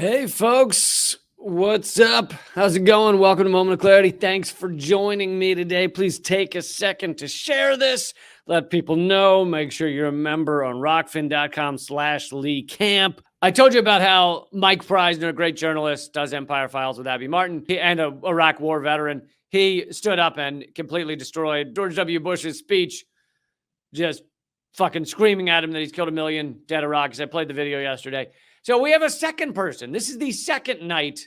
Hey, folks, what's up? How's it going? Welcome to Moment of Clarity. Thanks for joining me today. Please take a second to share this. Let people know. Make sure you're a member on rockfin.com/Lee Camp. I told you about how Mike Preisner, a great journalist, does Empire Files with Abby Martin, and an Iraq war veteran. He stood up and completely destroyed George W. Bush's speech, just fucking screaming at him that he's killed 1 million dead Iraqis. I played the video yesterday. So we have a second person. This is the second night,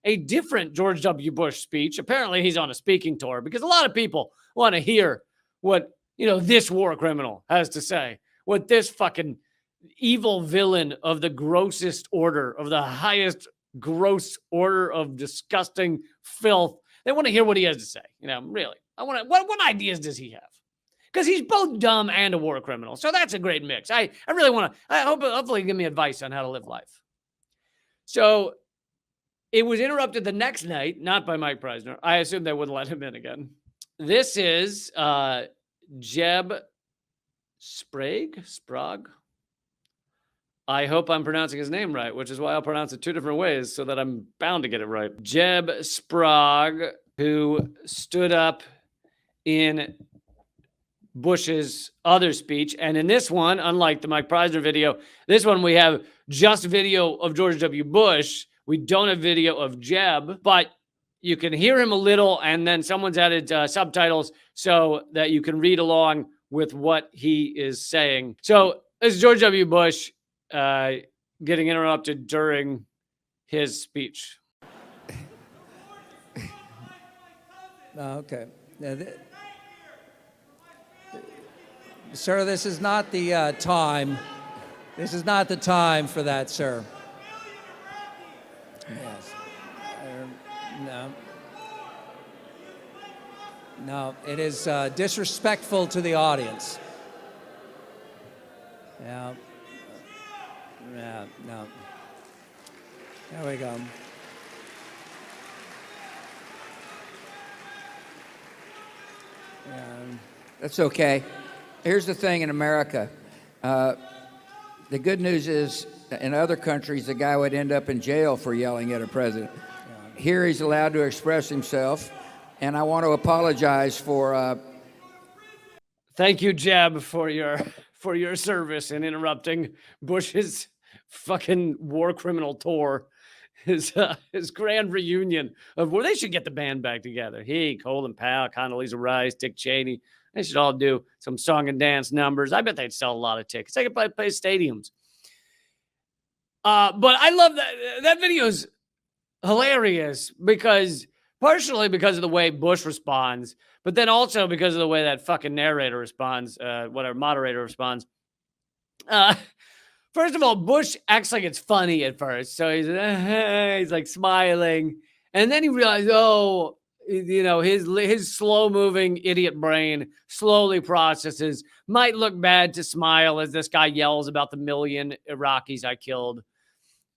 a different George W. Bush speech. Apparently he's on a speaking tour because a lot of people want to hear what, this war criminal has to say, what this fucking evil villain of the grossest order, of the highest gross order of disgusting filth. They want to hear what he has to say. Really. What ideas does he have? Because he's both dumb and a war criminal. So that's a great mix. I really want to, hopefully give me advice on how to live life. So it was interrupted the next night, not by Mike Preisner. I assumed they wouldn't let him in again. This is Jeb Sprague. I hope I'm pronouncing his name right, which is why I'll pronounce it two different ways so that I'm bound to get it right. Jeb Sprague, who stood up in Bush's other speech. And in this one, unlike the Mike Preisner video, this one we have just video of George W. Bush. We don't have video of Jeb, but you can hear him a little, and then someone's added subtitles so that you can read along with what he is saying. So this is George W. Bush getting interrupted during his speech. Okay. Sir, this is not the time. This is not the time for that, sir. Yes. No. No, it is disrespectful to the audience. Yeah. Yeah, no. There we go. That's okay. Here's the thing in America. The good news is, in other countries, the guy would end up in jail for yelling at a president. Here he's allowed to express himself, and I want to apologize for... Thank you, Jeb, for your service in interrupting Bush's fucking war criminal tour. His grand reunion of where they should get the band back together. He, Colin Powell, Condoleezza Rice, Dick Cheney. They should all do some song and dance numbers. I bet they'd sell a lot of tickets. They could play stadiums. But I love that video's hilarious partially because of the way Bush responds, but then also because of the way that fucking narrator responds, whatever moderator responds. First of all, Bush acts like it's funny at first. So he's like smiling. And then he realized, his slow-moving idiot brain slowly processes, might look bad to smile as this guy yells about the 1 million Iraqis I killed.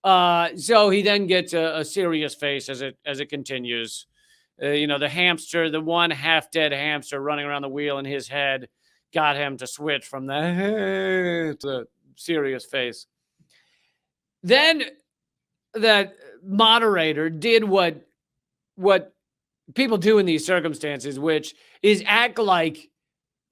So he then gets a serious face as it continues. The hamster, the one half-dead hamster running around the wheel in his head got him to switch from the to serious face. Then that moderator did what people do in these circumstances, which is act like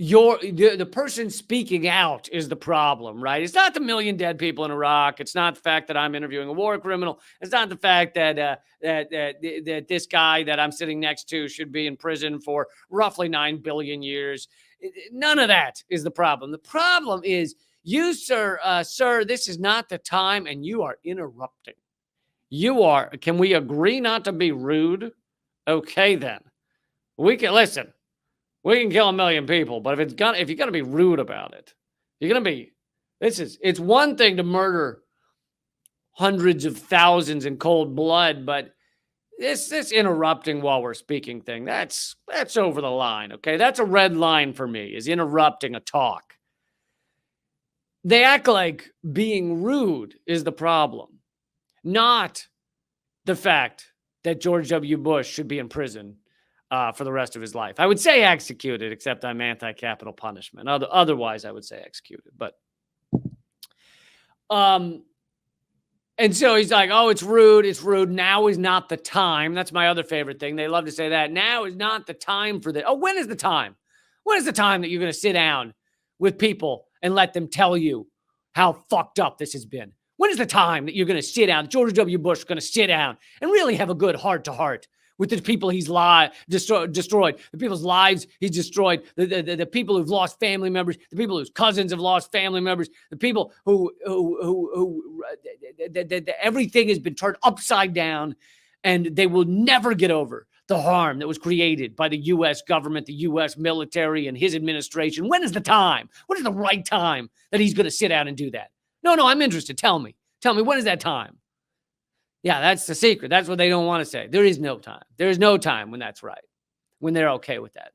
the person speaking out is the problem, right? It's not the 1 million dead people in Iraq. It's not the fact that I'm interviewing a war criminal. It's not the fact that that this guy that I'm sitting next to should be in prison for roughly 9 billion years. None of that is the problem. The problem is you, sir, this is not the time, and you are interrupting. Can we agree not to be rude? Okay, then. We can listen. We can kill 1 million people, but if you're gonna be rude about it, it's one thing to murder hundreds of thousands in cold blood, but this interrupting while we're speaking thing, that's over the line, okay? That's a red line for me, is interrupting a talk. They act like being rude is the problem, not the fact that George W. Bush should be in prison for the rest of his life. I would say executed, except I'm anti-capital punishment. Otherwise, I would say executed. But And so he's like, oh, it's rude. It's rude. Now is not the time. That's my other favorite thing. They love to say that. Now is not the time for this. Oh, when is the time? When is the time that you're going to sit down with people and let them tell you how fucked up this has been? When is the time that you're going to sit down? George W. Bush is going to sit down and really have a good heart-to-heart with the people he's destroyed, the people's lives he's destroyed, the people who've lost family members, the people whose cousins have lost family members, the people who everything has been turned upside down, and they will never get over the harm that was created by the U.S. government, the U.S. military, and his administration. When is the time? When is the right time that he's going to sit down and do that? No, I'm interested. Tell me, when is that time? Yeah, that's the secret. That's what they don't want to say. There is no time. There is no time when that's right, when they're okay with that.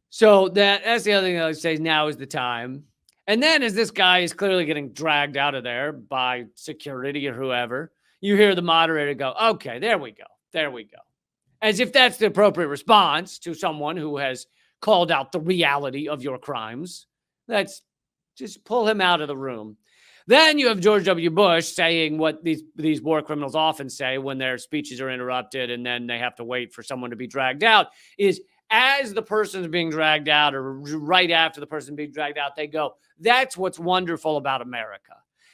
So that's the other thing I would say. Now is the time. And then as this guy is clearly getting dragged out of there by security or whoever, you hear the moderator go, okay, there we go. As if that's the appropriate response to someone who has called out the reality of your crimes. Let's just pull him out of the room. Then you have George W. Bush saying what these war criminals often say when their speeches are interrupted and then they have to wait for someone to be dragged out, is as the person's being dragged out or right after the person being dragged out, they go, that's what's wonderful about America.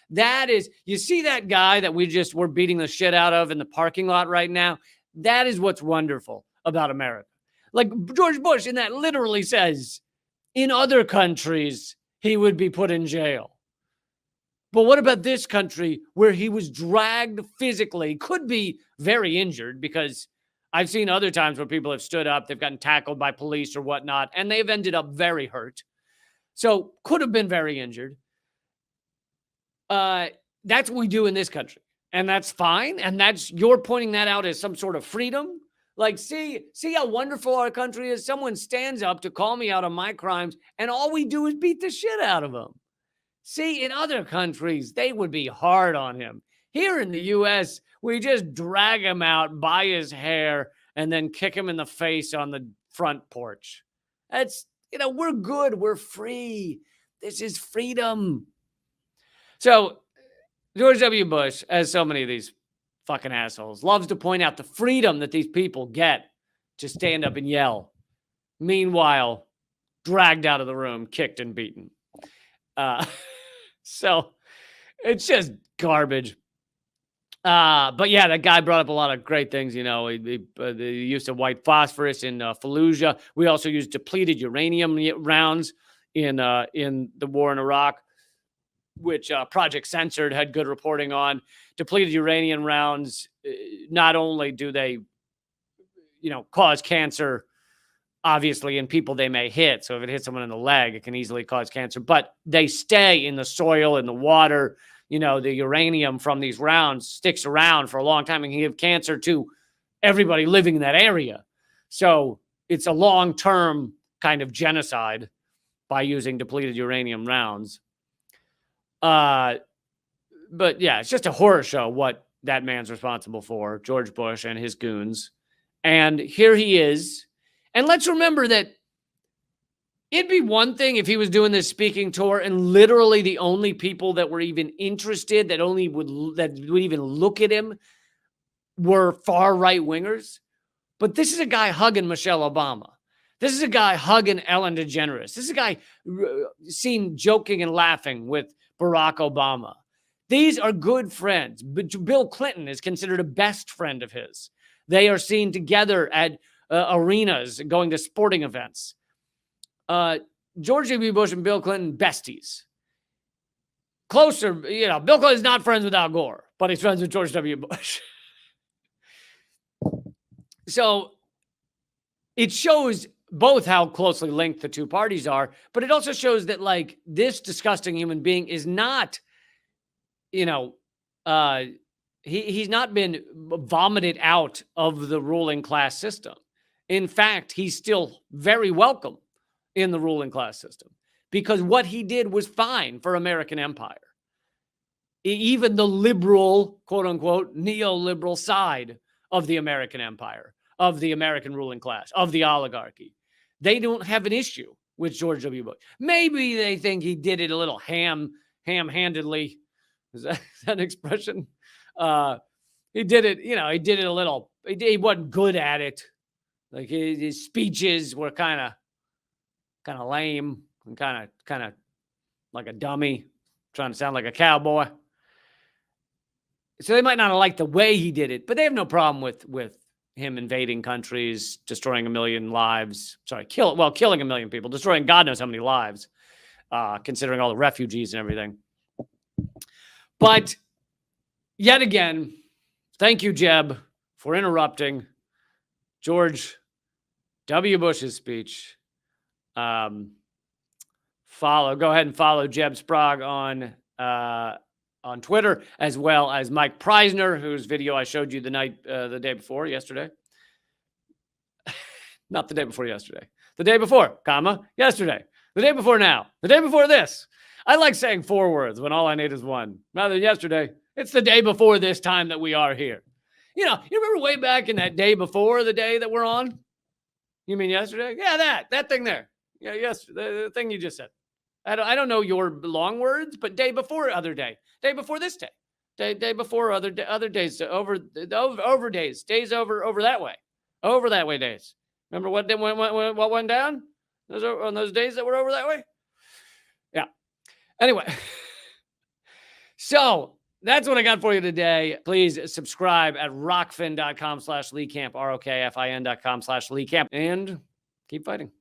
That is, you see that guy that we're beating the shit out of in the parking lot right now? That is what's wonderful about America. Like George Bush in that literally says, in other countries, he would be put in jail. But what about this country where he was dragged physically, could be very injured, because I've seen other times where people have stood up, they've gotten tackled by police or whatnot, and they've ended up very hurt. So could have been very injured. That's what we do in this country. And that's fine. And you're pointing that out as some sort of freedom. Like, see how wonderful our country is. Someone stands up to call me out on my crimes, and all we do is beat the shit out of them. See, in other countries, they would be hard on him. Here in the U.S., we just drag him out by his hair and then kick him in the face on the front porch. That's, we're good. We're free. This is freedom. So George W. Bush, as so many of these fucking assholes, loves to point out the freedom that these people get to stand up and yell. Meanwhile, dragged out of the room, kicked and beaten. So it's just garbage. But yeah, that guy brought up a lot of great things. The use of white phosphorus in Fallujah. We also used depleted uranium rounds in the war in Iraq, which Project Censored had good reporting on. Depleted uranium rounds, not only do they, cause cancer, obviously, in people they may hit. So if it hits someone in the leg, it can easily cause cancer. But they stay in the soil, in the water. The uranium from these rounds sticks around for a long time and can give cancer to everybody living in that area. So it's a long-term kind of genocide by using depleted uranium rounds. But yeah, it's just a horror show what that man's responsible for, George Bush and his goons. And here he is. And let's remember that it'd be one thing if he was doing this speaking tour and literally the only people that were even interested, that would even look at him, were far right wingers. But this is a guy hugging Michelle Obama. This is a guy hugging Ellen DeGeneres. This is a guy seen joking and laughing with Barack Obama. These are good friends. But Bill Clinton is considered a best friend of his. They are seen together at arenas, going to sporting events. George W. Bush and Bill Clinton, besties. Closer, Bill Clinton is not friends with Al Gore, but he's friends with George W. Bush. So it shows both how closely linked the two parties are, but it also shows that, like, this disgusting human being is not, he's not been vomited out of the ruling class system. In fact, he's still very welcome in the ruling class system because what he did was fine for American empire. Even the liberal, quote unquote, neoliberal side of the American empire, of the American ruling class, of the oligarchy, they don't have an issue with George W. Bush. Maybe they think he did it a little ham-handedly Is that an expression? He did it, he did it a little. He wasn't good at it. Like his speeches were kind of lame and kind of like a dummy, trying to sound like a cowboy. So they might not have liked the way he did it, but they have no problem with him invading countries, destroying a million lives. Sorry, killing a million people, destroying God knows how many lives, considering all the refugees and everything. But yet again, thank you, Jeb, for interrupting George W. Bush's speech. Go ahead and follow Jeb Sprague on Twitter, as well as Mike Preisner, whose video I showed you the day before yesterday. Not the day before yesterday. The day before, yesterday. The day before now. The day before this. I like saying 4 words when all I need is one. Rather than yesterday, it's the day before this time that we are here. You remember way back in that day before the day that we're on? You mean yesterday? Yeah, that thing there. Yeah, yes, the thing you just said. I don't know your long words, but day before other day. Day before this day. Day before other days. Over days. Days over that way. Over that way days. Remember what went down? On those days that were over that way? Yeah. Anyway. So that's what I got for you today. Please subscribe at rockfin.com/Lee Camp, ROKFIN.com/Lee Camp, and keep fighting.